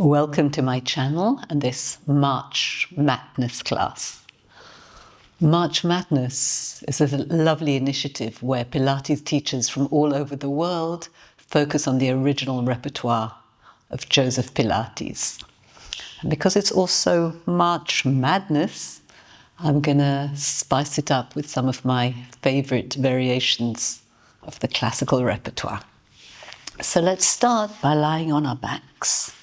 Welcome to my channel and this March Madness class. March Madness is a lovely initiative where Pilates teachers from all over the world focus on the original repertoire of Joseph Pilates. And because it's also March Madness, I'm going to spice it up with some of my favorite variations of the classical repertoire. So let's start by lying on our backs.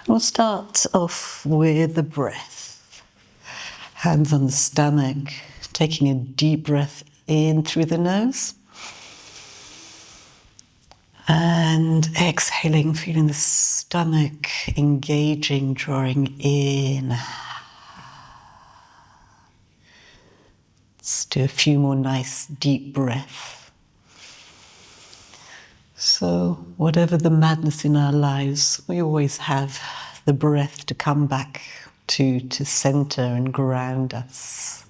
We'll start off with the breath. Hands on the stomach, taking a deep breath in through the nose. And exhaling, feeling the stomach engaging, drawing in. Let's do a few more nice deep breaths. So whatever the madness in our lives, we always have the breath to come back to center and ground us.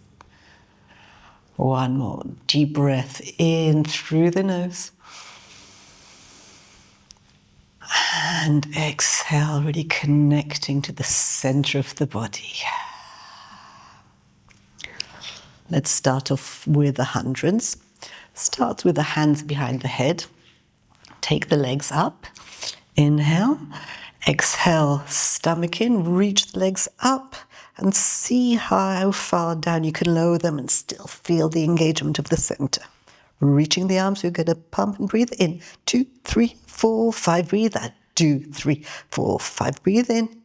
One more deep breath in through the nose. And exhale, really connecting to the center of the body. Let's start off with the hundreds. Start with the hands behind the head. Take the legs up. Inhale. Exhale, stomach in. Reach the legs up and see how far down you can lower them and still feel the engagement of the center. Reaching the arms, we're going to pump and breathe in. 2, 3, 4, 5. Breathe out. 2, 3, 4, 5. Breathe in.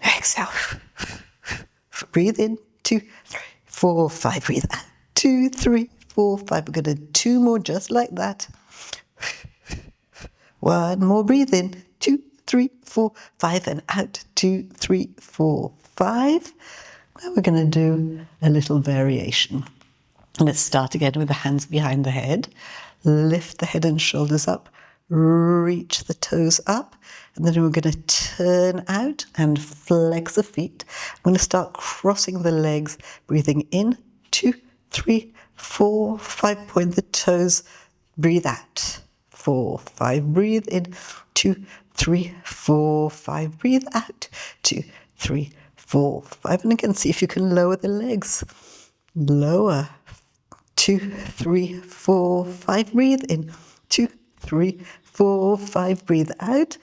Exhale. Breathe in. 2, 3, 4, 5. Breathe out. 2, 3, 4, 5. We're going to do 2 more just like that. 1 more, breathe in. 2, 3, 4, 5, and out. 2, 3, 4, 5. Now we're going to do a little variation. Let's start again with the hands behind the head. Lift the head and shoulders up. Reach the toes up. And then we're going to turn out and flex the feet. I'm going to start crossing the legs, breathing in. 2, 3, 4, 5. Point the toes. Breathe out. 4, 5. Breathe in. 2, 3, 4, 5. Breathe out. 2, 3, 4, 5. And again, see if you can lower the legs. Lower. 2, 3, 4, 5. Breathe in. 2, 3, 4, 5. Breathe out.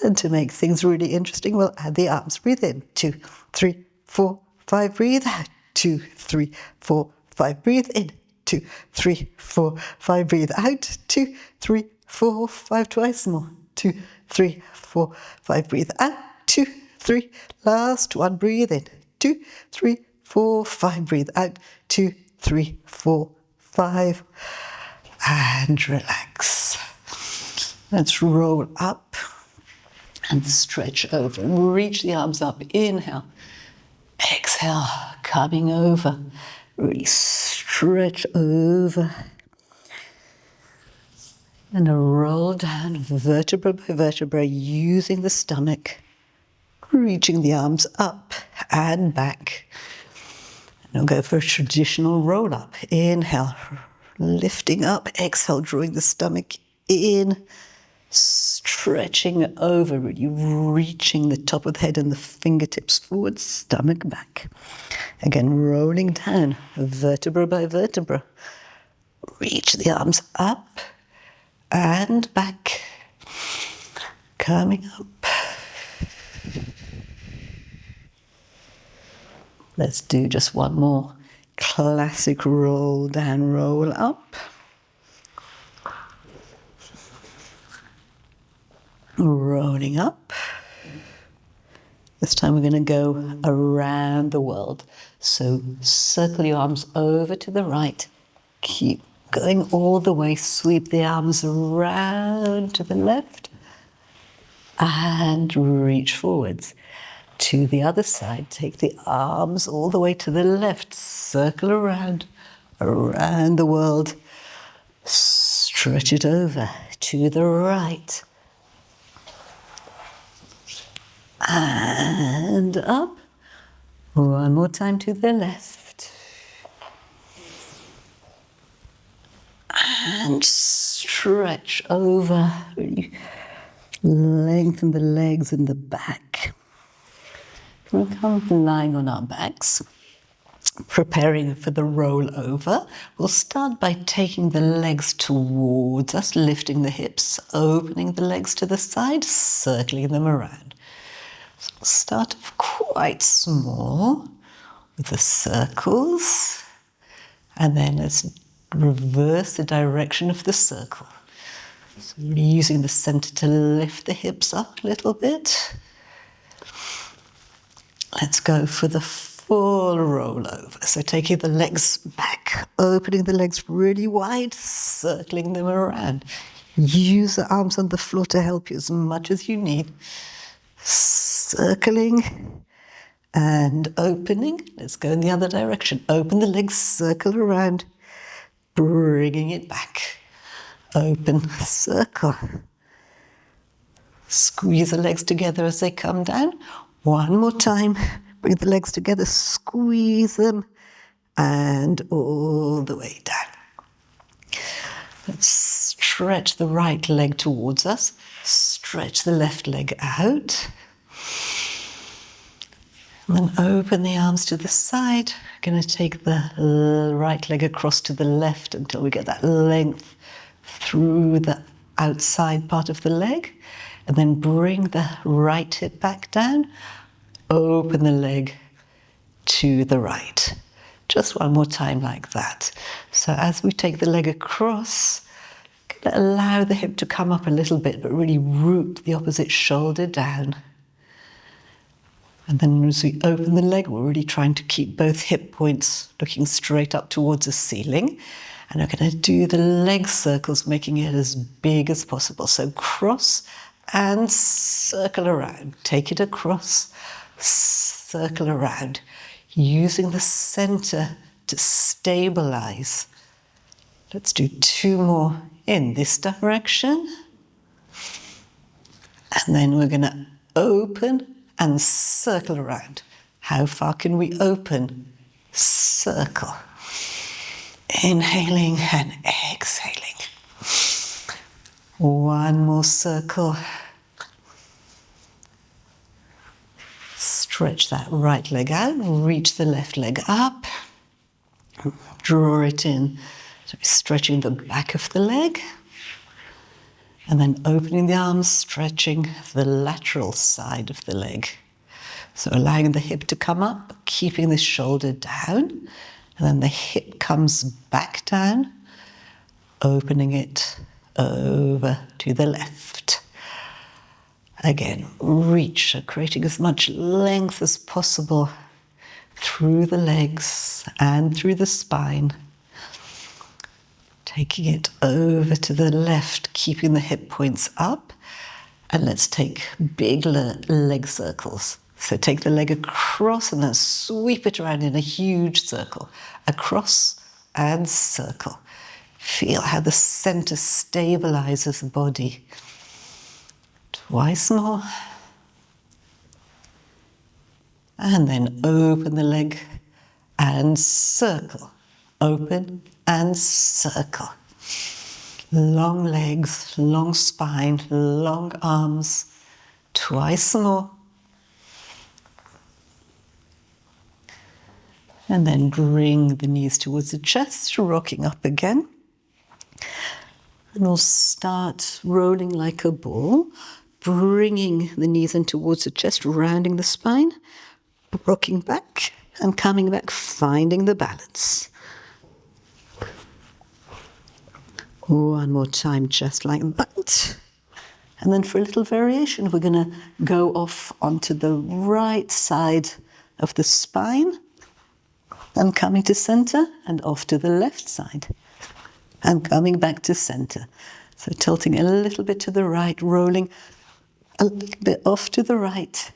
And to make things really interesting, we'll add the arms. Breathe in. 2, 3, 4, 5. Breathe out. 2, 3, 4, 5. Breathe in. 2, 3, 4, 5. Breathe out. 2, 3, 4, 5. Twice more. 2, 3, 4, 5. Breathe out. 2, 3. Last one. Breathe in. 2, 3, 4, 5. Breathe out. 2, 3, 4, 5. And relax. Let's roll up and stretch over. Reach the arms up. Inhale. Exhale. Coming over. Really stretch over. And a roll down vertebra by vertebra using the stomach. Reaching the arms up and back. And we'll go for a traditional roll up. Inhale. Lifting up. Exhale. Drawing the stomach in. Stretching over. Really reaching the top of the head and the fingertips forward. Stomach back. Again, rolling down, vertebra by vertebra. Reach the arms up and back. Coming up. Let's do just one more classic roll down, roll up. Rolling up. This time we're going to go around the world. So circle your arms over to the right. Keep going all the way. Sweep the arms around to the left. And reach forwards. To the other side, take the arms all the way to the left. Circle around the world. Stretch it over to the right. And up. One more time to the left. And stretch over. Really Lengthen the legs in the back. We're currently lying on our backs, preparing for the rollover. We'll start by taking the legs towards us, lifting the hips, opening the legs to the side, circling them around. So we'll start off quite small with the circles, and then let's reverse the direction of the circle. So really using the center to lift the hips up a little bit. Let's go for the full rollover. So taking the legs back, opening the legs really wide, circling them around. Use the arms on the floor to help you as much as you need. Circling and opening. Let's go in the other direction. Open the legs, circle around, bringing it back. Open, circle. Squeeze the legs together as they come down. One more time. Bring the legs together, squeeze them, and all the way down. Let's stretch the right leg towards us. Stretch the left leg out. And then open the arms to the side. We're going to take the right leg across to the left until we get that length through the outside part of the leg. And then bring the right hip back down. Open the leg to the right. Just one more time like that. So as we take the leg across, allow the hip to come up a little bit, but really root the opposite shoulder down. And then as we open the leg, we're really trying to keep both hip points looking straight up towards the ceiling. And we're going to do the leg circles, making it as big as possible. So cross and circle around. Take it across, circle around. Using the center to stabilize. Let's do 2 more in this direction. And then we're going to open and circle around. How far can we open? Circle. Inhaling and exhaling. One more circle. Stretch that right leg out, reach the left leg up. Draw it in. So stretching the back of the leg. And then opening the arms, stretching the lateral side of the leg. So allowing the hip to come up, keeping the shoulder down. And then the hip comes back down, opening it over to the left. Again, reach, creating as much length as possible through the legs and through the spine. Taking it over to the left, keeping the hip points up. And let's take big leg circles. So take the leg across and then sweep it around in a huge circle. Across and circle. Feel how the center stabilizes the body. Twice more. And then open the leg and circle. Open and circle. Long legs, long spine, long arms. Twice more. And then bring the knees towards the chest, rocking up again. And we'll start rolling like a ball, bringing the knees in towards the chest, rounding the spine, rocking back and coming back, finding the balance. One more time, just like that. And then for a little variation, we're going to go off onto the right side of the spine and coming to center, and off to the left side and coming back to center. So tilting a little bit to the right, rolling a little bit off to the right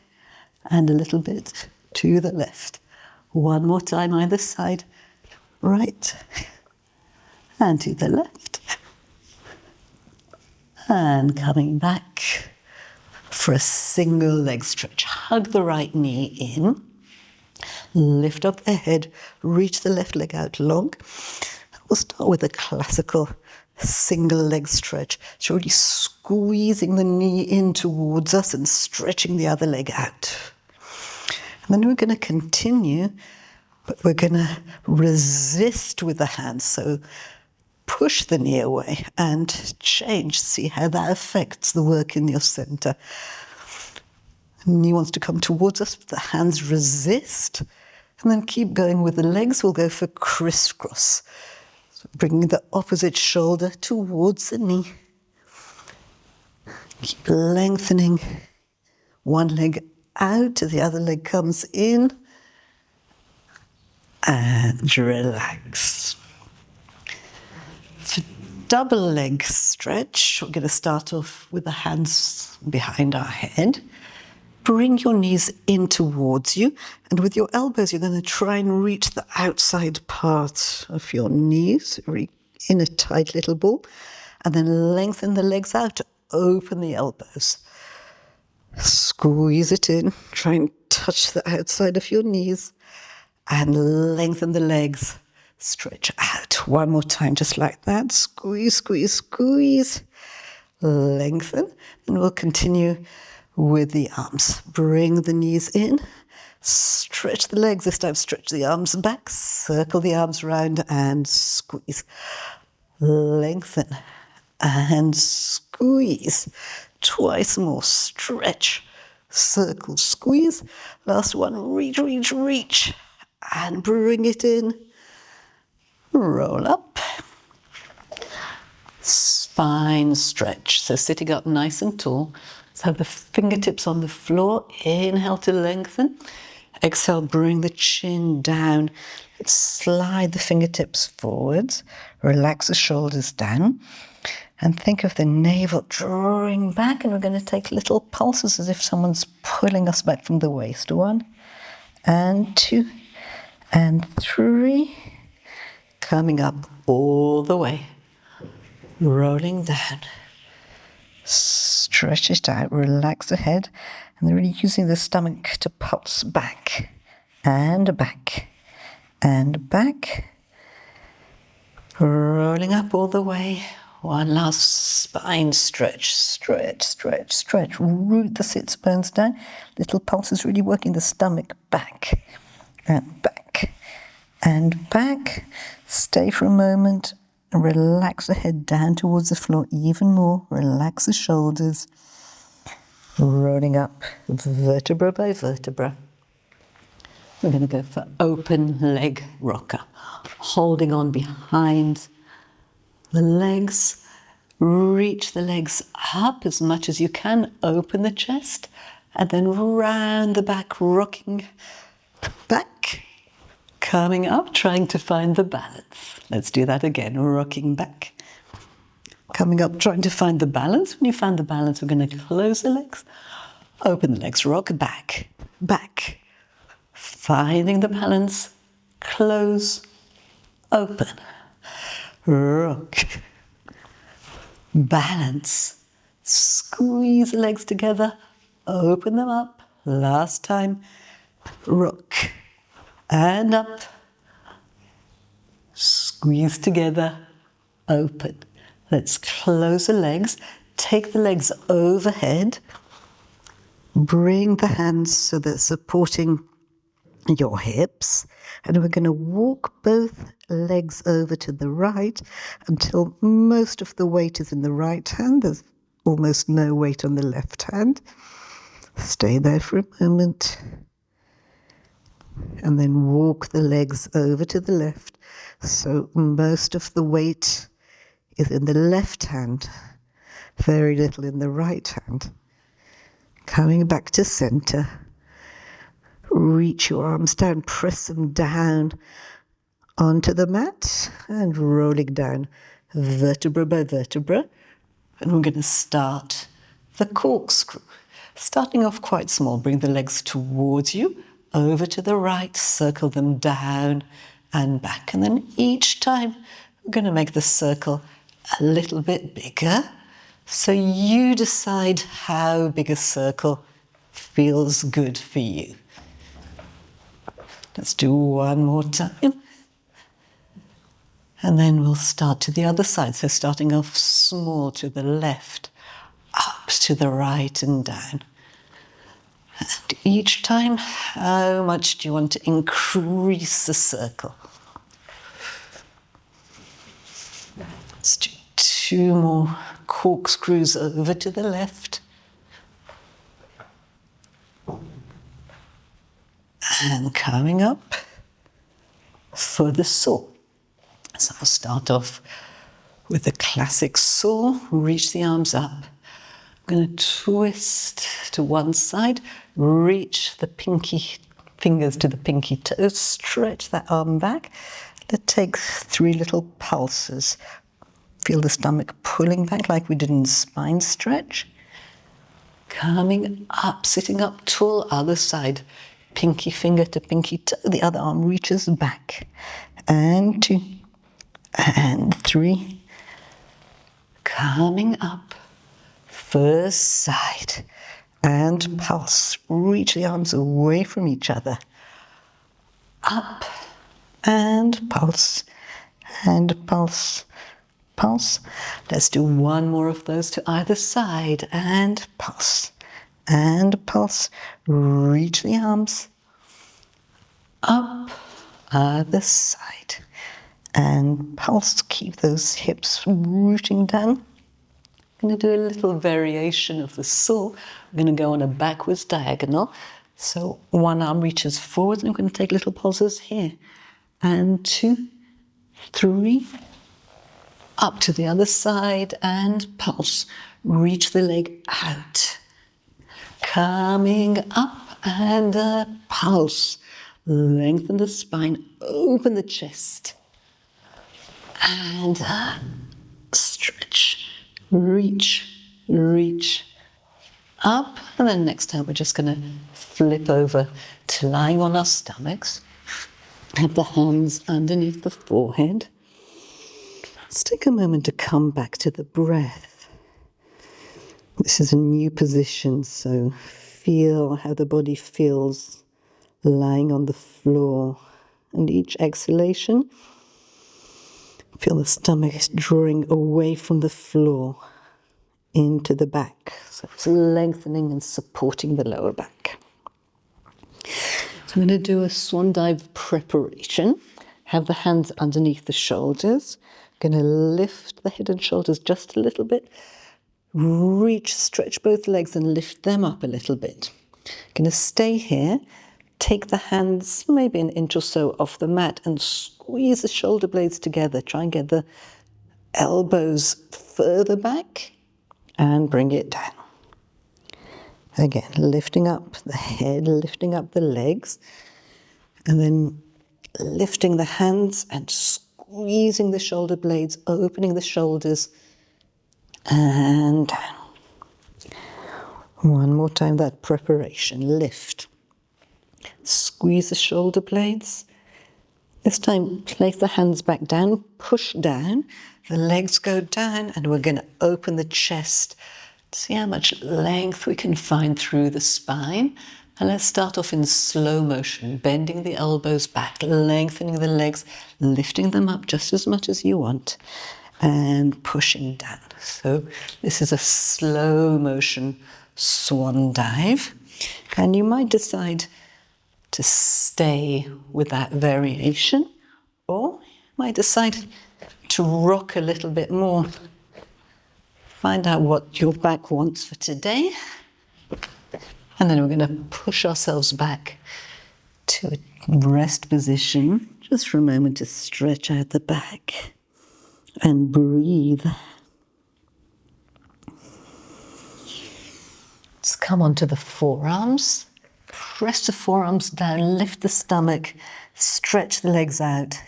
and a little bit to the left. One more time either side, right and to the left. And coming back for a single leg stretch. Hug the right knee in. Lift up the head, reach the left leg out long. We'll start with a classical single leg stretch. It's really squeezing the knee in towards us and stretching the other leg out. And then we're going to continue, but we're going to resist with the hands. So push the knee away and change. See how that affects the work in your center. The knee wants to come towards us, the hands resist. And then keep going with the legs. We'll go for crisscross. So bringing the opposite shoulder towards the knee. Keep lengthening. One leg out, the other leg comes in. And relax. For double leg stretch, we're going to start off with the hands behind our head. Bring your knees in towards you, and with your elbows you're going to try and reach the outside part of your knees, in a tight little ball, and then lengthen the legs out, open the elbows. Squeeze it in, try and touch the outside of your knees, and lengthen the legs, stretch out. One more time, just like that. Squeeze, squeeze, squeeze, lengthen, and we'll continue with the arms. Bring the knees in, stretch the legs, this time stretch the arms back, circle the arms round and squeeze. Lengthen and squeeze. Twice more, stretch, circle, squeeze. Last one, reach, reach, reach, and bring it in. Roll up. Spine stretch, so sitting up nice and tall. So have the fingertips on the floor. Inhale to lengthen. Exhale, bring the chin down. Let's slide the fingertips forwards. Relax the shoulders down. And think of the navel drawing back. And we're going to take little pulses as if someone's pulling us back from the waist. 1 and 2 and 3. Coming up all the way. Rolling down. Stretch it out, relax the head, and then really using the stomach to pulse back and back and back. Rolling up all the way. One last spine stretch, stretch, stretch, stretch. Root the sits bones down. Little pulses really working the stomach back and back and back. Stay for a moment. And relax the head down towards the floor even more. Relax the shoulders. Rolling up vertebra by vertebra. We're going to go for open leg rocker. Holding on behind the legs. Reach the legs up as much as you can. Open the chest. And then round the back, rocking back. Coming up, trying to find the balance. Let's do that again, rocking back. Coming up, trying to find the balance. When you find the balance, we're going to close the legs, open the legs, rock back, back. Finding the balance, close, open, rock, balance. Squeeze the legs together, open them up. Last time, rock. And up, squeeze together, open. Let's close the legs, take the legs overhead, bring the hands so they're supporting your hips, and we're going to walk both legs over to the right until most of the weight is in the right hand. There's almost no weight on the left hand. Stay there for a moment. And then walk the legs over to the left. So most of the weight is in the left hand, very little in the right hand. Coming back to center. Reach your arms down, press them down onto the mat and rolling down vertebra by vertebra. And we're going to start the corkscrew. Starting off quite small, bring the legs towards you. Over to the right, circle them down and back. And then each time we're going to make the circle a little bit bigger. So you decide how big a circle feels good for you. Let's do one more time. And then we'll start to the other side. So starting off small to the left, up to the right and down. And each time, how much do you want to increase the circle? Let's do 2 more corkscrews over to the left. And coming up for the saw. So I'll start off with the classic saw, reach the arms up. I'm going to twist to one side, reach the pinky fingers to the pinky toes, stretch that arm back. Let's take 3 little pulses. Feel the stomach pulling back like we did in spine stretch. Coming up, sitting up tall, other side. Pinky finger to pinky toe, the other arm reaches back. And 2, and 3. Coming up, first side. And pulse, reach the arms away from each other. Up, and pulse, pulse. Let's do 1 more of those to either side, and pulse, reach the arms, up, other side, and pulse, keep those hips rooting down. I'm going to do a little variation of the saw. I'm going to go on a backwards diagonal. So one arm reaches forward, and I'm going to take little pulses here, and 2, 3, up to the other side, and pulse. Reach the leg out. Coming up, and a pulse. Lengthen the spine, open the chest. And stretch, reach, up. And then next time we're just going to flip over to lying on our stomachs. Have the hands underneath the forehead. Let's take a moment to come back to the breath. This is a new position, so feel how the body feels lying on the floor. And each exhalation, feel the stomach drawing away from the floor into the back. So it's lengthening and supporting the lower back. So I'm going to do a swan dive preparation. Have the hands underneath the shoulders. Going to lift the head and shoulders just a little bit. Reach, stretch both legs and lift them up a little bit. Going to stay here. Take the hands maybe 1 inch or so off the mat and squeeze the shoulder blades together. Try and get the elbows further back and bring it down. Again, lifting up the head, lifting up the legs, and then lifting the hands and squeezing the shoulder blades, opening the shoulders, and down. One more time, that preparation. Lift. Squeeze the shoulder blades. This time, place the hands back down, push down. The legs go down, and we're going to open the chest. See how much length we can find through the spine. And let's start off in slow motion, bending the elbows back, lengthening the legs, lifting them up just as much as you want, and pushing down. So this is a slow motion swan dive. And you might decide to stay with that variation, or you might decide to rock a little bit more. Find out what your back wants for today. And then we're going to push ourselves back to a rest position, just for a moment to stretch out the back and breathe. Let's come onto the forearms. Press the forearms down, lift the stomach, stretch the legs out.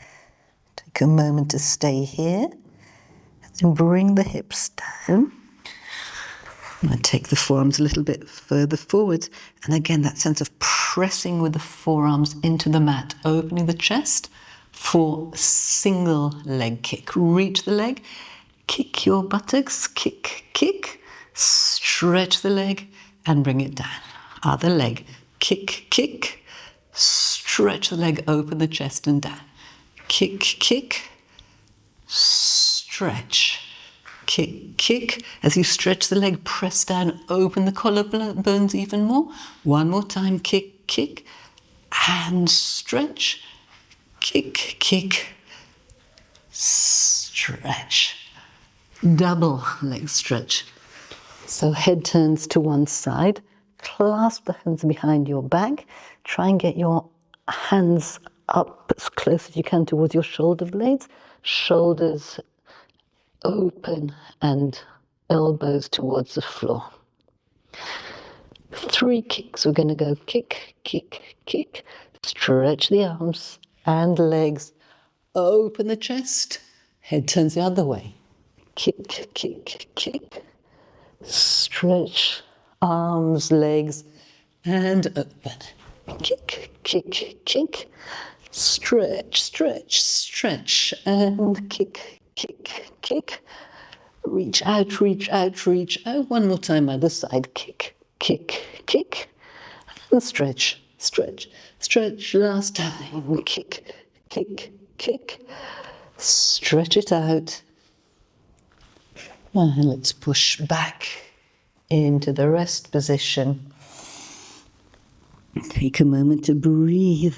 Take a moment to stay here. And then bring the hips down. I take the forearms a little bit further forward. And again, that sense of pressing with the forearms into the mat, opening the chest for a single leg kick. Reach the leg, kick your buttocks, kick, stretch the leg and bring it down. Other leg, kick, stretch the leg, open the chest and down. Kick, stretch, kick, kick. As you stretch the leg, press down, open the collarbones even more. One more time, kick, kick, and stretch, kick, kick, stretch. Double leg stretch. So head turns to one side, clasp the hands behind your back, try and get your hands up as close as you can towards your shoulder blades, shoulders open and elbows towards the floor. 3 kicks. We're going to go kick, kick, kick, stretch the arms and legs, open the chest, head turns the other way. Kick, kick, kick, stretch arms, legs, and open. Kick, kick, kick, stretch, stretch, stretch, and kick, kick, kick. Reach out, reach out, reach out. One more time, other side. Kick, kick, kick, and stretch, stretch, stretch. Last time. Kick, kick, kick. Stretch it out. And let's push back into the rest position. Take a moment to breathe.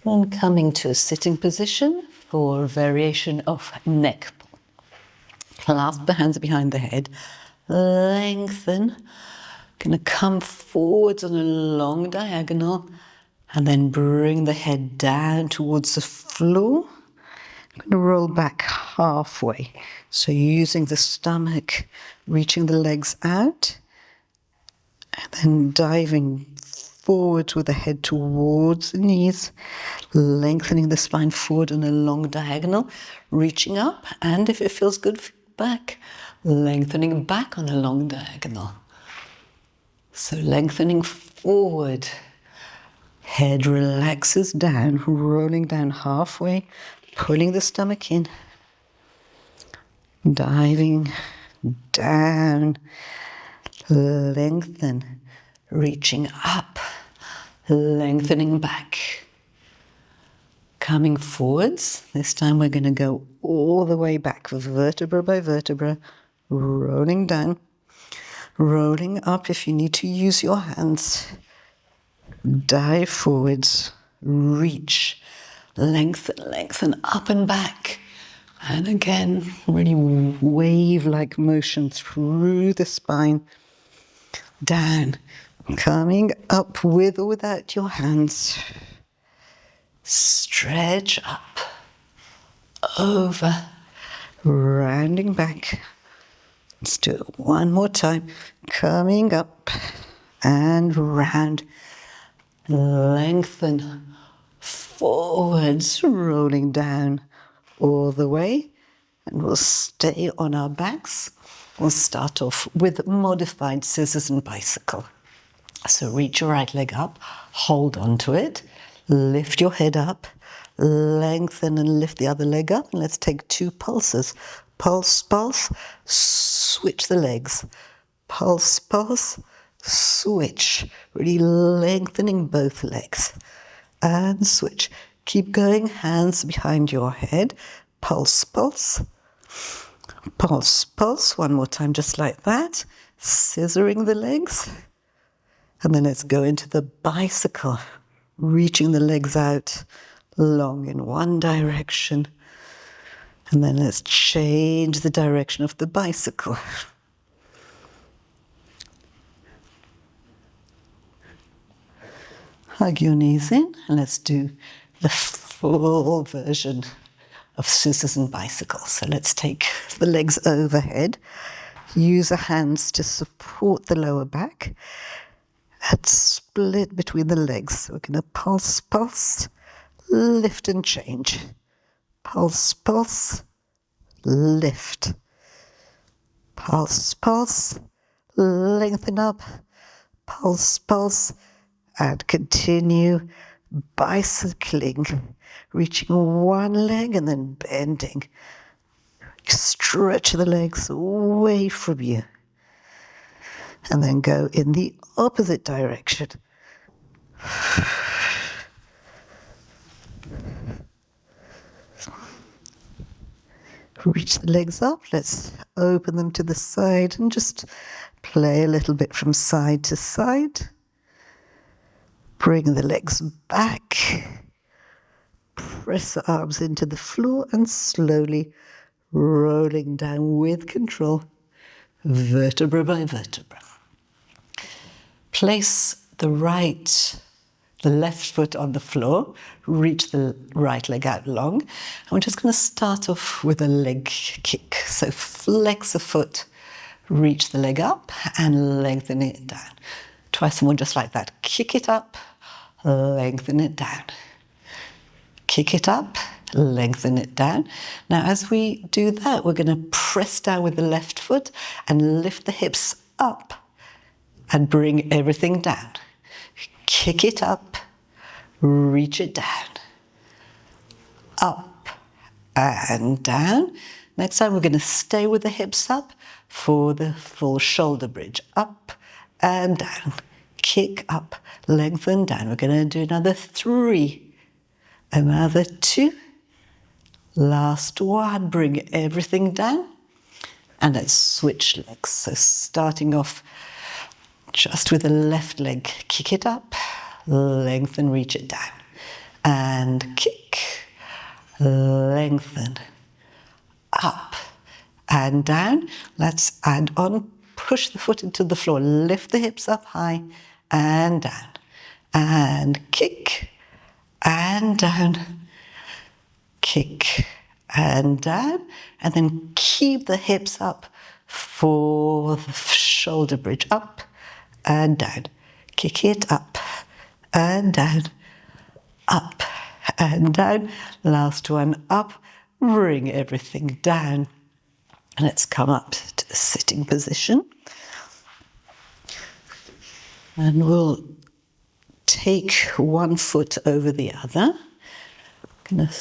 Then coming to a sitting position for a variation of neck pull. Clasp the hands behind the head, lengthen. Going to come forwards on a long diagonal and then bring the head down towards the floor. I'm going to roll back halfway. So using the stomach, reaching the legs out, and then diving forwards with the head towards the knees, lengthening the spine forward on a long diagonal, reaching up, and if it feels good, back, lengthening back on a long diagonal. So lengthening forward, head relaxes down, rolling down halfway, pulling the stomach in, diving down, lengthen, reaching up, lengthening back, coming forwards. This time we're going to go all the way back, vertebra by vertebra, rolling down, rolling up if you need to use your hands, dive forwards, reach, lengthen, lengthen up and back. And again, really wave-like motion through the spine, down, coming up with or without your hands. Stretch up, over, rounding back. Let's do it one more time. Coming up and round, lengthen, forwards, rolling down all the way, and we'll stay on our backs. We'll start off with modified scissors and bicycle. So reach your right leg up, hold on to it, lift your head up, lengthen and lift the other leg up, and let's take 2 pulses. Pulse, pulse, switch the legs. Pulse, pulse, switch. Really lengthening both legs. And switch. Keep going, hands behind your head. Pulse, pulse. Pulse, pulse. One more time, just like that. Scissoring the legs. And then let's go into the bicycle. Reaching the legs out long in one direction. And then let's change the direction of the bicycle. Hug your knees in, and let's do the full version of scissors and bicycles. So let's take the legs overhead, use the hands to support the lower back, and split between the legs. So we're going to pulse, pulse, lift and change. Pulse, pulse, lift. Pulse, pulse, lengthen up. Pulse, pulse, and continue bicycling, reaching one leg and then bending. Stretch the legs away from you. And then go in the opposite direction. Reach the legs up. Let's open them to the side and just play a little bit from side to side. Bring the legs back. Press the arms into the floor and slowly rolling down with control, vertebra by vertebra. Place the left foot on the floor, reach the right leg out long. And we're just going to start off with a leg kick. So flex the foot, reach the leg up and lengthen it down. Twice more just like that. Kick it up, lengthen it down. Kick it up, lengthen it down. Now as we do that, we're going to press down with the left foot and lift the hips up and bring everything down. Kick it up, reach it down, up and down. Next time we're going to stay with the hips up for the full shoulder bridge. Up and down, kick up, lengthen down. We're going to do another 3, another 2, last one. Bring everything down and let's switch legs. So starting off just with the left leg, kick it up, lengthen, reach it down. And kick, lengthen, up and down. Let's add on, push the foot into the floor, lift the hips up high and down. And kick and down, kick and down. And then keep the hips up for the shoulder bridge, up and down. Kick it up and down, up and down. Last one, up. Bring everything down. Let's come up to the sitting position. And we'll take one foot over the other. Gonna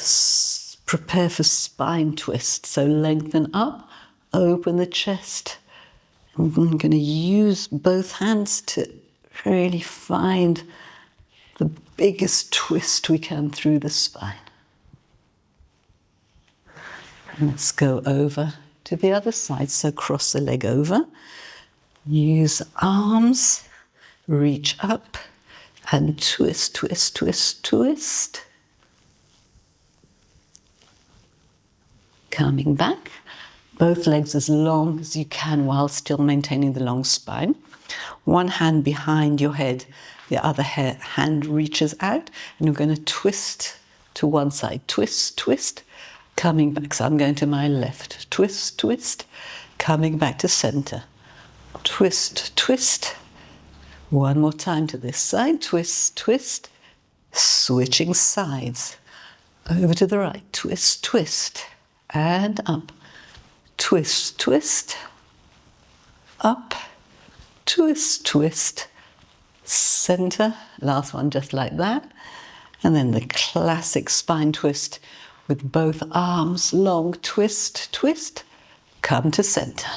prepare for spine twist. So lengthen up, open the chest. I'm going to use both hands to really find the biggest twist we can through the spine. And let's go over to the other side. So cross the leg over. Use arms, reach up and twist, twist, twist, twist. Coming back. Both legs as long as you can while still maintaining the long spine. One hand behind your head, the other hand reaches out, and you're going to twist to one side. Twist, twist, coming back. So I'm going to my left. Twist, twist, coming back to center. Twist, twist. One more time to this side. Twist, twist. Switching sides. Over to the right. Twist, twist, and up. Twist, twist, up, twist, twist, center. Last one just like that. And then the classic spine twist with both arms long. Twist, twist, come to center.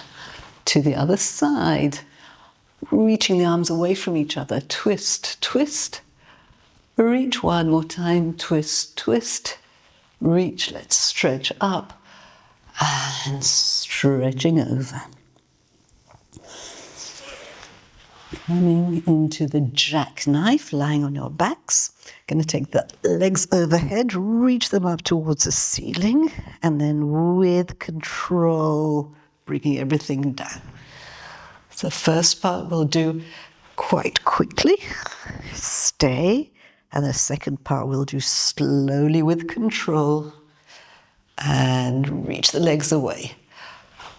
To the other side, reaching the arms away from each other. Twist, twist, reach one more time. Twist, twist, reach. Let's stretch up. And stretching over. Coming into the jackknife, lying on your backs. Going to take the legs overhead, reach them up towards the ceiling, and then with control, bringing everything down. So first part we'll do quite quickly. Stay. And the second part we'll do slowly with control. And reach the legs away.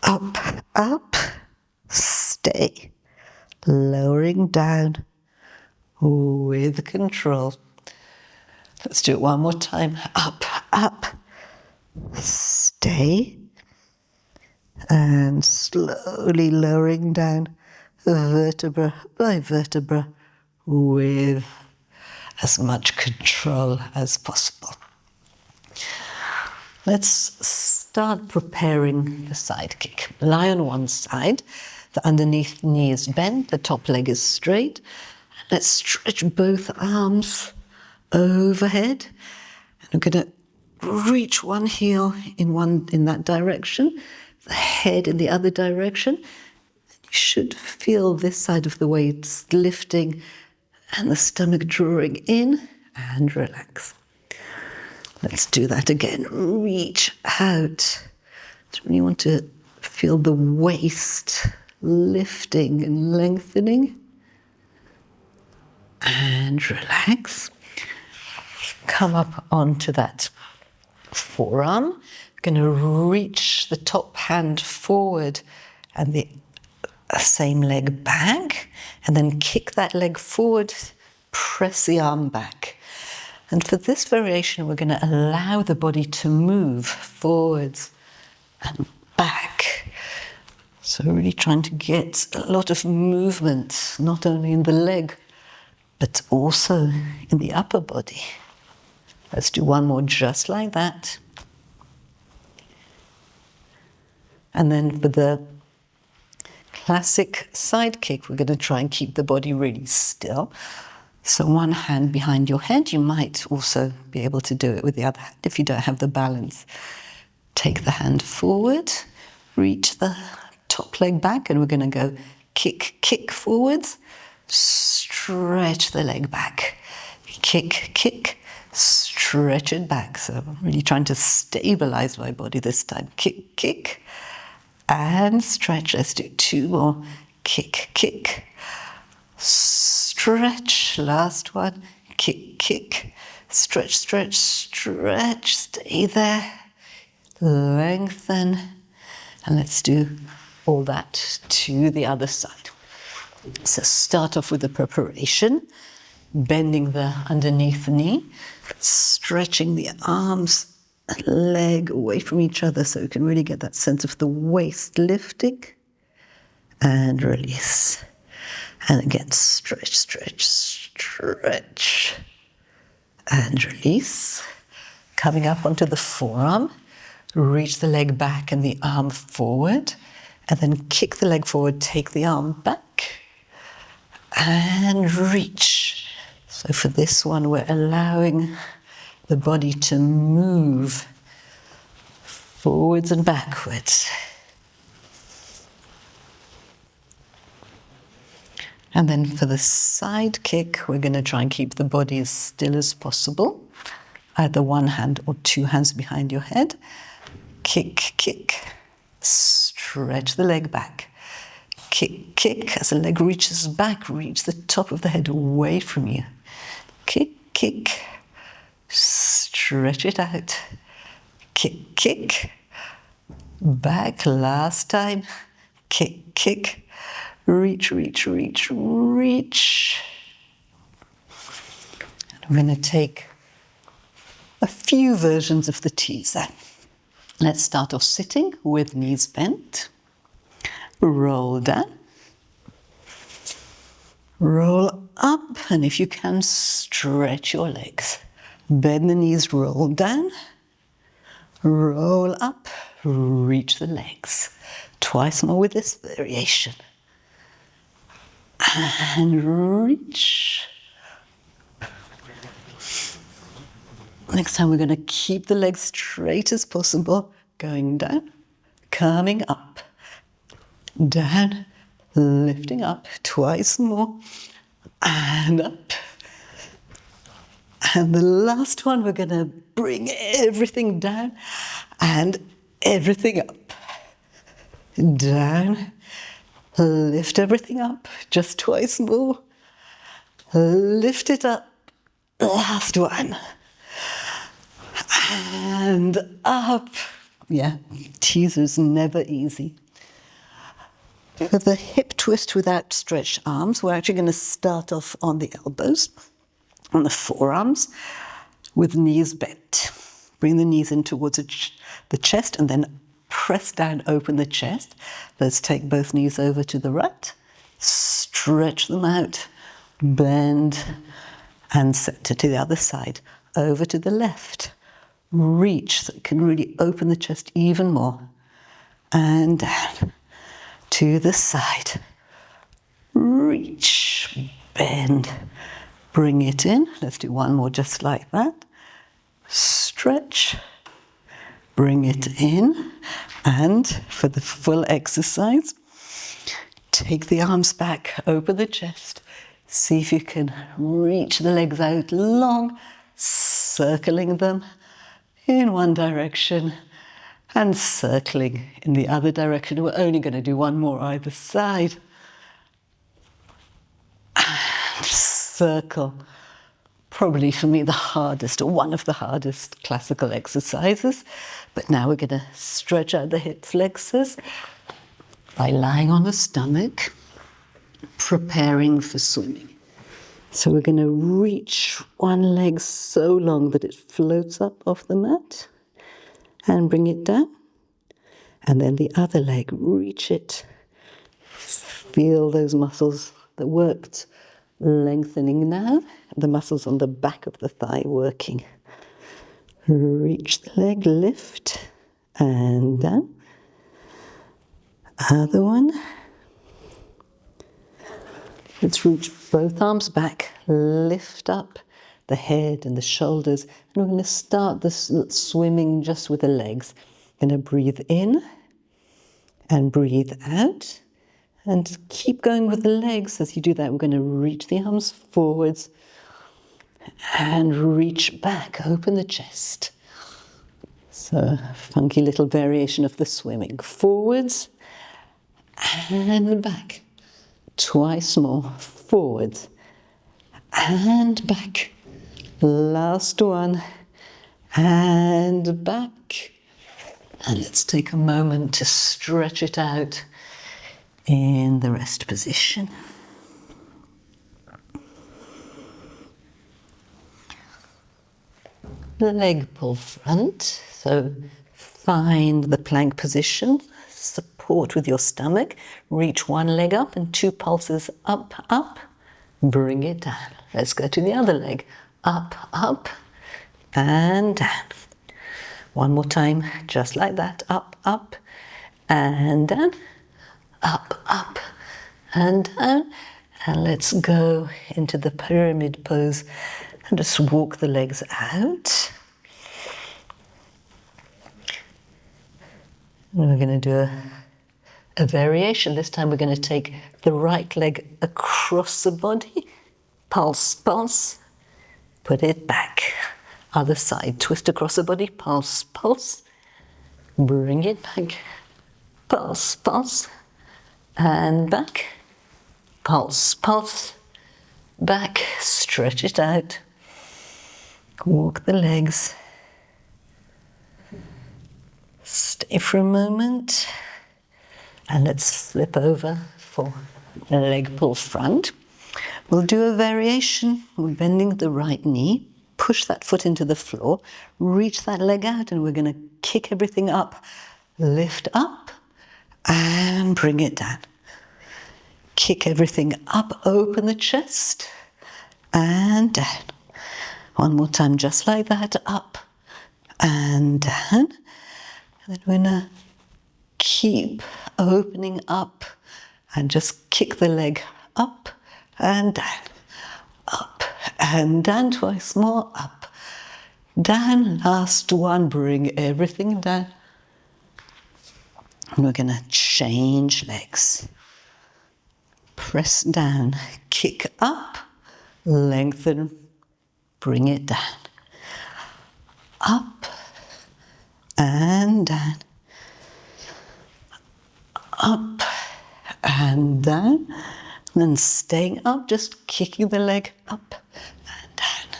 Up, up, stay. Lowering down with control. Let's do it one more time. Up, up, stay. And slowly lowering down vertebra by vertebra with as much control as possible. Let's start preparing the side kick. Lie on one side, the underneath knee is bent, the top leg is straight. Let's stretch both arms overhead. And I'm going to reach one heel in that direction, the head in the other direction. You should feel this side of the weights lifting and the stomach drawing in, and relax. Let's do that again. Reach out. You want to feel the waist lifting and lengthening. And relax. Come up onto that forearm. Going to reach the top hand forward and the same leg back, and then kick that leg forward, press the arm back. And for this variation, we're going to allow the body to move forwards and back. So really trying to get a lot of movement, not only in the leg, but also in the upper body. Let's do one more just like that. And then for the classic side kick, we're going to try and keep the body really still. So one hand behind your head. You might also be able to do it with the other hand if you don't have the balance. Take the hand forward, reach the top leg back, and we're going to go kick, kick forwards, stretch the leg back. Kick, kick, stretch it back. So I'm really trying to stabilize my body this time. Kick, kick, and stretch. Let's do two more. Kick, kick, stretch. Last one. Kick, kick, stretch, stretch, stretch. Stay there. Lengthen. And let's do all that to the other side. So start off with the preparation. Bending the underneath knee. Stretching the arms and leg away from each other so you can really get that sense of the waist lifting. And release. And again, stretch, stretch, stretch. And release. Coming up onto the forearm. Reach the leg back and the arm forward. And then kick the leg forward, take the arm back. And reach. So for this one, we're allowing the body to move forwards and backwards. And then for the side kick, we're going to try and keep the body as still as possible. Either one hand or two hands behind your head. Kick, kick. Stretch the leg back. Kick, kick. As the leg reaches back, reach the top of the head away from you. Kick, kick. Stretch it out. Kick, kick. Back. Last time. Kick, kick. Reach, reach, reach, reach. And I'm going to take a few versions of the teaser. Let's start off sitting with knees bent. Roll down. Roll up, and if you can, stretch your legs. Bend the knees, roll down. Roll up, reach the legs. Twice more with this variation. And reach. Next time we're going to keep the legs straight as possible. Going down, coming up. Down, lifting up. Twice more. And up. And the last one, we're going to bring everything down and everything up. Down. Lift everything up. Just twice more. Lift it up. Last one. And up. Yeah, teaser's never easy. For the hip twist without stretched arms, we're actually going to start off on the elbows, on the forearms, with knees bent. Bring the knees in towards the chest and then press down, open the chest. Let's take both knees over to the right, stretch them out, bend, and center to the other side. Over to the left. Reach so you can really open the chest even more. And down. To the side. Reach. Bend. Bring it in. Let's do one more just like that. stretch, bring it in, and for the full exercise, take the arms back, open the chest, see if you can reach the legs out long, circling them in one direction and circling in the other direction. We're only going to do one more either side. And circle. Probably for me the hardest, or one of the hardest classical exercises. But now we're going to stretch out the hip flexors by lying on the stomach, preparing for swimming. So we're going to reach one leg so long that it floats up off the mat and bring it down. And then the other leg, reach it. Feel those muscles that worked lengthening now. The muscles on the back of the thigh working. Reach the leg, lift and down. Other one. Let's reach both arms back, lift up the head and the shoulders. And we're going to start this swimming just with the legs. Going to breathe in and breathe out. And keep going with the legs. As you do that, we're going to reach the arms forwards and reach back, open the chest. So a funky little variation of the swimming. Forwards and back. Twice more. Forwards and back. Last one. And back. And let's take a moment to stretch it out in the rest position. Leg pull front. So find the plank position. Support with your stomach. Reach one leg up and two pulses up, up. Bring it down. Let's go to the other leg. Up, up, and down. One more time, just like that. Up, up, and down. Up, up, and down. And let's go into the pyramid pose and just walk the legs out. And we're going to do a variation. This time we're going to take the right leg across the body. Pulse, pulse. Put it back. Other side. Twist across the body. Pulse, pulse. Bring it back. Pulse, pulse. And back. Pulse, pulse. Back. Stretch it out. Walk the legs. Stay for a moment. And let's flip over for leg pull front. We'll do a variation. We're bending the right knee. Push that foot into the floor. Reach that leg out and we're going to kick everything up. Lift up and bring it down. Kick everything up, open the chest and down. One more time, just like that, up and down. And then we're going to keep opening up and just kick the leg up and down. Up and down, twice more, up, down. Last one, bring everything down. And we're going to change legs. Press down, kick up, lengthen, bring it down. Up and down. Up and down. And then staying up, just kicking the leg up and down.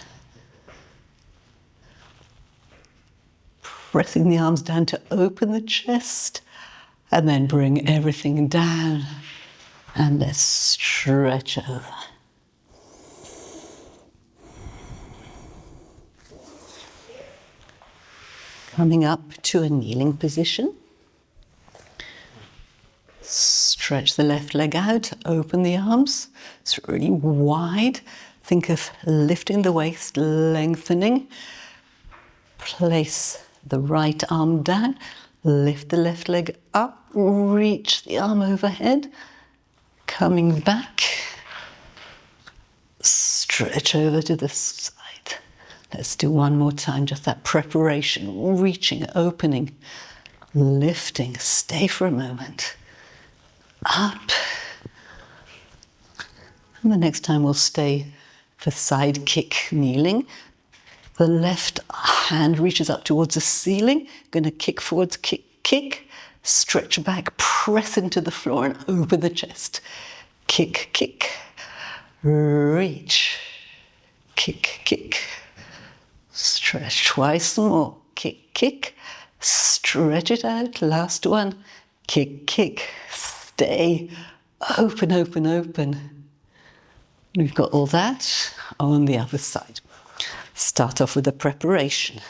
Pressing the arms down to open the chest. And then bring everything down. And let's stretch over. Coming up to a kneeling position. Stretch the left leg out, open the arms. It's really wide. Think of lifting the waist, lengthening. Place the right arm down. Lift the left leg up. Reach the arm overhead. Coming back. Stretch over to the side. Let's do one more time, just that preparation, reaching, opening, lifting. Stay for a moment. Up. And the next time we'll stay for side kick kneeling. The left hand reaches up towards the ceiling. Going to kick forwards, kick, kick. Stretch back, press into the floor and open the chest. Kick, kick. Reach. Kick, kick. Stretch twice more. Kick, kick. Stretch it out. Last one. Kick, kick. Stay. Open, open, open. We've got all that on the other side. Start off with the preparation.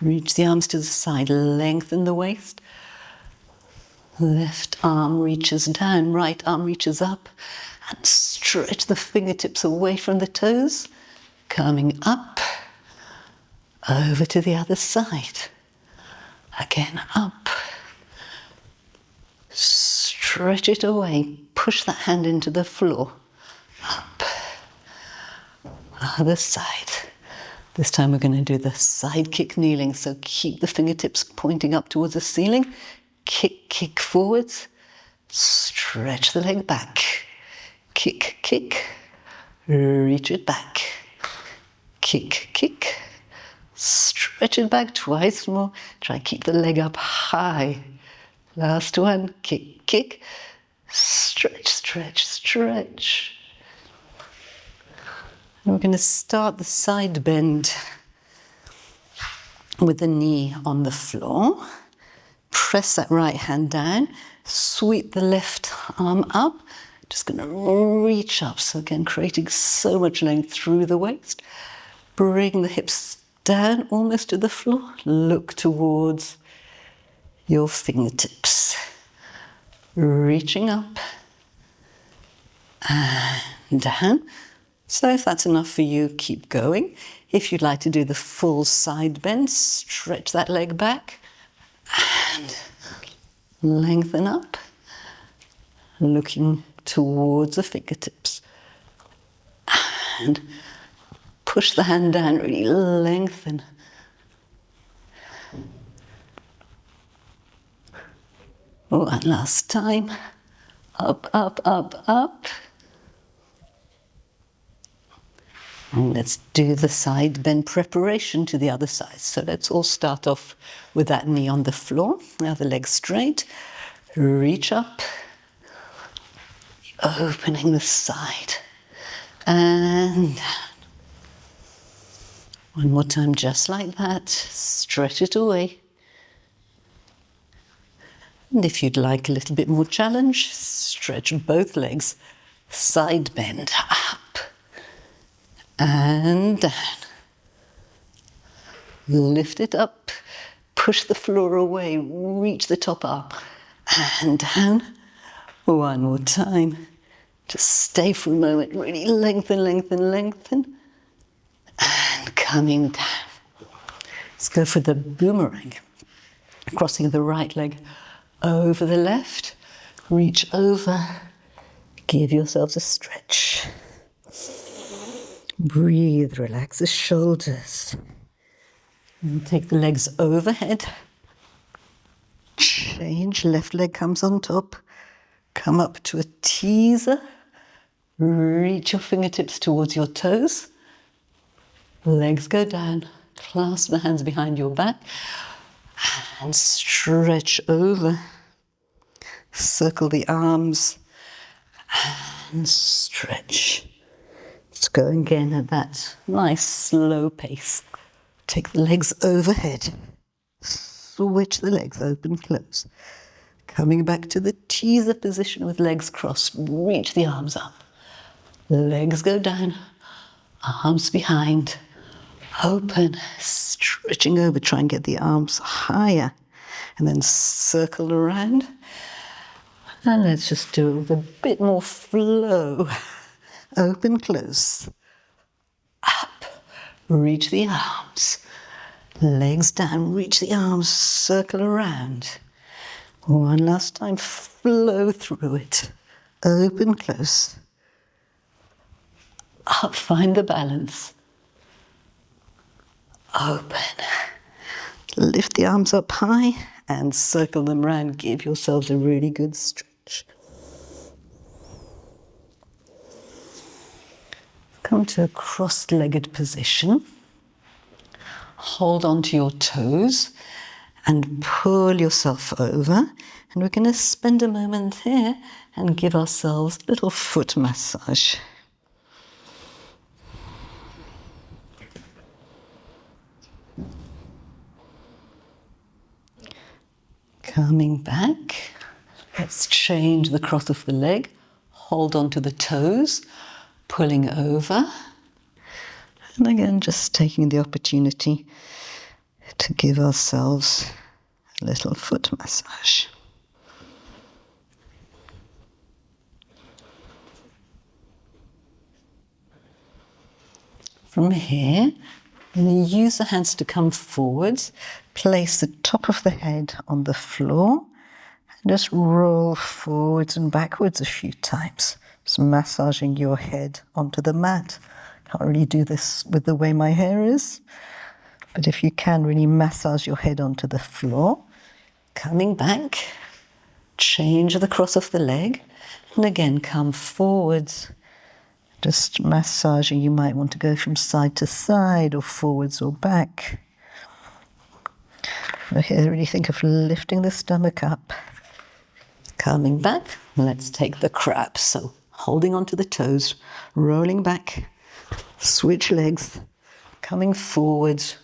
Reach the arms to the side. Lengthen the waist. Left arm reaches down. Right arm reaches up. And stretch the fingertips away from the toes. Coming up. Over to the other side. Again up. Stretch it away. Push that hand into the floor. Up. Other side. This time we're going to do the side kick kneeling. So keep the fingertips pointing up towards the ceiling. Kick, kick forwards. Stretch the leg back. Kick, kick. Reach it back. Kick, kick. Stretch it back twice more. Try keep the leg up high. Last one. Kick, kick. Stretch, stretch, stretch. And we're going to start the side bend with the knee on the floor. Press that right hand down. Sweep the left arm up. Just going to reach up. So again, creating so much length through the waist. Bring the hips down almost to the floor. Look towards your fingertips. Reaching up and down. So if that's enough for you, keep going. If you'd like to do the full side bend, stretch that leg back and lengthen up, looking towards the fingertips. And push the hand down, really lengthen. Oh, and last time. Up, up, up, up. And let's do the side bend preparation to the other side. So let's all start off with that knee on the floor. Now the legs straight. Reach up. Opening the side. And down. One more time, just like that. Stretch it away. And if you'd like a little bit more challenge, stretch both legs. Side bend up and down. Lift it up. Push the floor away. Reach the top arm and down. One more time. Just stay for a moment. Really lengthen, lengthen, lengthen. And coming down. Let's go for the boomerang. Crossing the right leg over the left. Reach over. Give yourselves a stretch. Breathe, relax the shoulders. And take the legs overhead. Change, left leg comes on top. Come up to a teaser. Reach your fingertips towards your toes. Legs go down. Clasp the hands behind your back. And stretch over. Circle the arms. And stretch. Let's go again at that nice slow pace. Take the legs overhead. Switch the legs open, close. Coming back to the teaser position with legs crossed. Reach the arms up. Legs go down. Arms behind. Open. Stretching over. Try and get the arms higher. And then circle around. And let's just do it with a bit more flow. Open, close. Up. Reach the arms. Legs down. Reach the arms. Circle around. One last time. Flow through it. Open, close. Up. Find the balance. open. Lift the arms up high and circle them around. Give yourselves a really good stretch. Come to a cross-legged position. Hold on to your toes and pull yourself over. And we're going to spend a moment here and give ourselves a little foot massage. Coming back, let's change the cross of the leg. Hold on to the toes, pulling over. And again, just taking the opportunity to give ourselves a little foot massage. From here, I'm going to use the hands to come forwards, place the top of the head on the floor, and just roll forwards and backwards a few times, just massaging your head onto the mat. Can't really do this with the way my hair is, but if you can, really massage your head onto the floor. Coming back, change the cross of the leg, and again come forwards. Just massaging, you might want to go from side to side or forwards or back. Here, really think of lifting the stomach up. Coming back, let's take the crab. So holding onto the toes, rolling back, switch legs, coming forwards,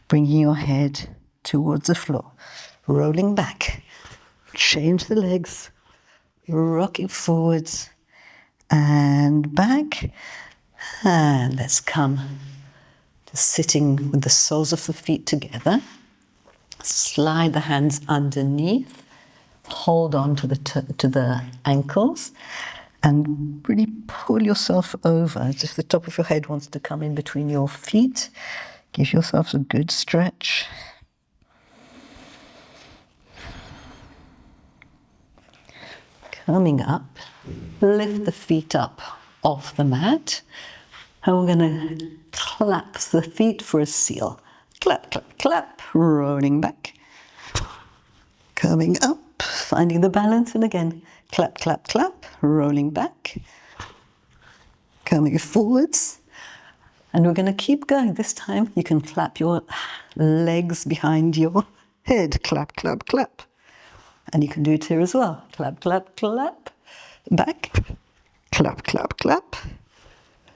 bringing your head towards the floor, rolling back, change the legs, rocking forwards, and back, and let's come to sitting with the soles of the feet together. Slide the hands underneath, hold on to the ankles, and really pull yourself over as if the top of your head wants to come in between your feet. Give yourself a good stretch. Coming up, lift the feet up off the mat, and we're going to clap the feet for a seal. Clap, clap, clap, rolling back. Coming up, finding the balance, and again, clap, clap, clap, rolling back. Coming forwards, and we're going to keep going. This time you can clap your legs behind your head. Clap, clap, clap. And you can do it here as well. Clap, clap, clap. Back. Clap, clap, clap.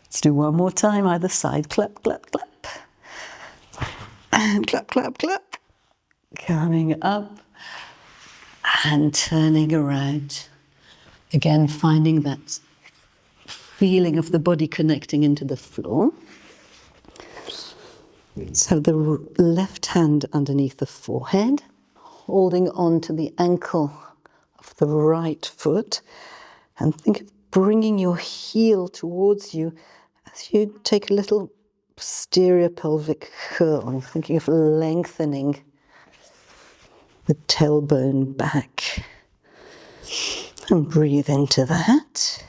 Let's do one more time, either side. Clap, clap, clap. And clap, clap, clap. Coming up and turning around. Again, finding that feeling of the body connecting into the floor. So the left hand underneath the forehead, holding on to the ankle of the right foot, and think of bringing your heel towards you as you take a little posterior pelvic curl, thinking of lengthening the tailbone back. And breathe into that.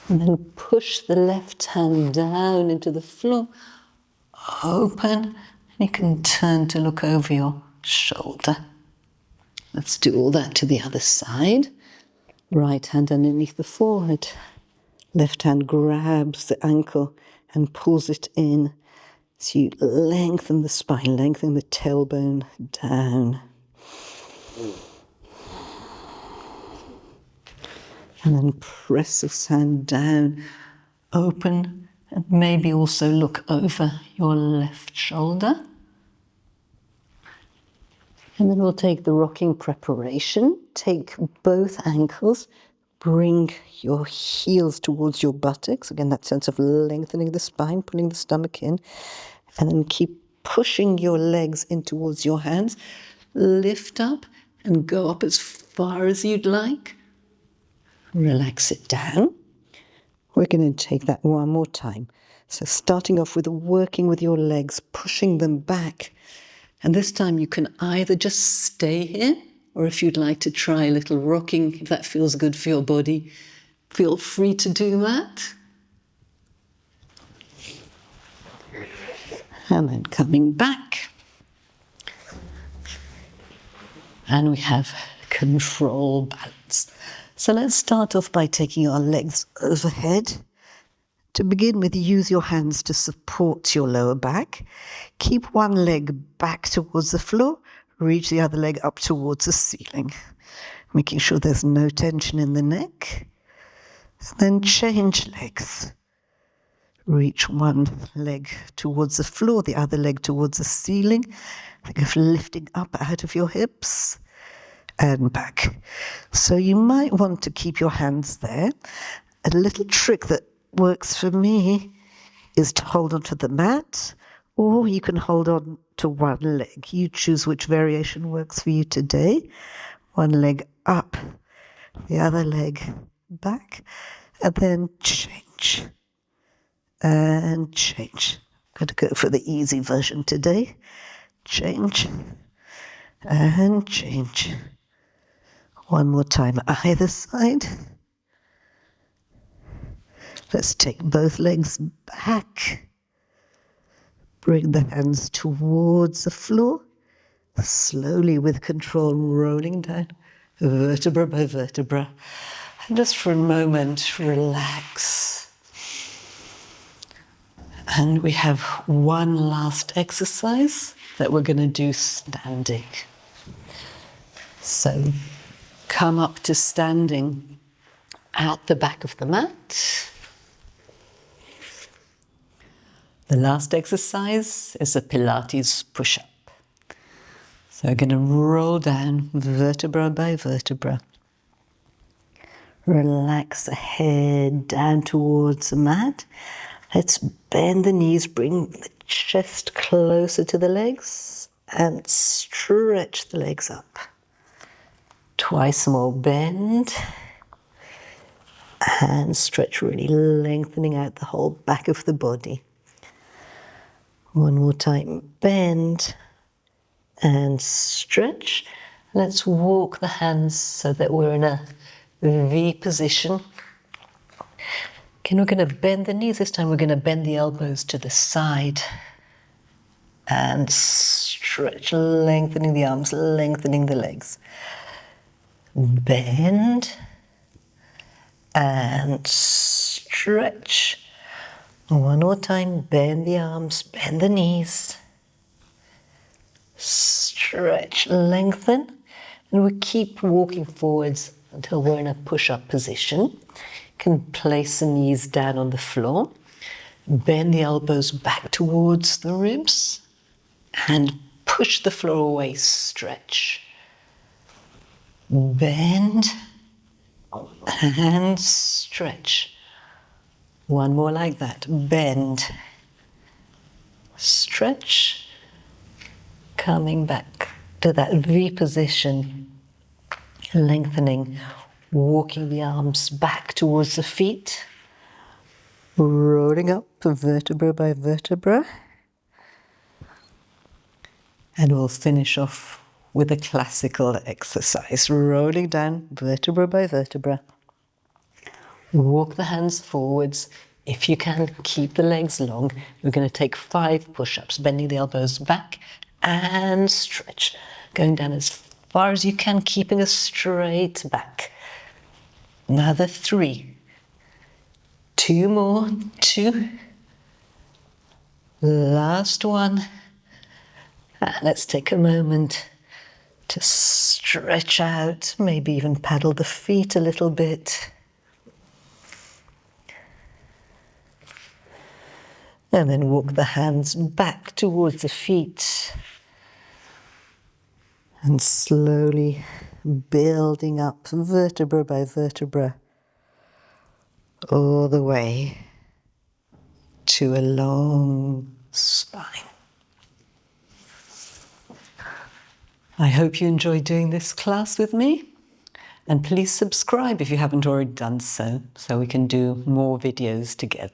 And then push the left hand down into the floor, open. You can turn to look over your shoulder. Let's do all that to the other side. Right hand underneath the forehead. Left hand grabs the ankle and pulls it in. So you lengthen the spine, lengthen the tailbone down. And then press this hand down, open, and maybe also look over your left shoulder. And then we'll take the rocking preparation. Take both ankles, bring your heels towards your buttocks. Again, that sense of lengthening the spine, pulling the stomach in. And then keep pushing your legs in towards your hands. Lift up and go up as far as you'd like. Relax it down. We're going to take that one more time. So starting off with working with your legs, pushing them back. And this time you can either just stay here, or if you'd like to try a little rocking, if that feels good for your body, feel free to do that. And then coming back. And we have control balance. So let's start off by taking our legs overhead. To begin with, use your hands to support your lower back. Keep one leg back towards the floor, reach the other leg up towards the ceiling, making sure there's no tension in the neck. And then change legs. Reach one leg towards the floor, the other leg towards the ceiling. Think of lifting up out of your hips and back. So you might want to keep your hands there. A little trick that works for me is to hold onto the mat, or you can hold on to one leg. You choose which variation works for you today. One leg up, the other leg back, and then change. And change. I'm going to go for the easy version today. Change and change. One more time either side. Let's take both legs back. Bring the hands towards the floor. Slowly with control, rolling down vertebra by vertebra. And just for a moment, relax. And we have one last exercise that we're going to do standing. So come up to standing at the back of the mat. The last exercise is a Pilates push-up. So we're going to roll down vertebra by vertebra. Relax the head down towards the mat. Let's bend the knees, bring the chest closer to the legs and stretch the legs up. Twice more bend and stretch, really lengthening out the whole back of the body. One more time, bend and stretch. Let's walk the hands so that we're in a V position. Again, we're going to bend the knees. This time we're going to bend the elbows to the side and stretch, lengthening the arms, lengthening the legs. Bend and stretch. One more time, bend the arms, bend the knees. Stretch, lengthen, and we keep walking forwards until we're in a push-up position. You can place the knees down on the floor, bend the elbows back towards the ribs, and push the floor away, stretch. Bend and stretch. One more like that. Bend, stretch, coming back to that V position, lengthening, walking the arms back towards the feet, rolling up vertebra by vertebra. And we'll finish off with a classical exercise, rolling down vertebra by vertebra. Walk the hands forwards. If you can, keep the legs long. We're going to take 5 push-ups, bending the elbows back and stretch. Going down as far as you can, keeping a straight back. Another 3. 2 more. 2. Last one. And let's take a moment to stretch out, maybe even paddle the feet a little bit. And then walk the hands back towards the feet. And slowly building up vertebra by vertebra all the way to a long spine. I hope you enjoyed doing this class with me. And please subscribe if you haven't already done so we can do more videos together.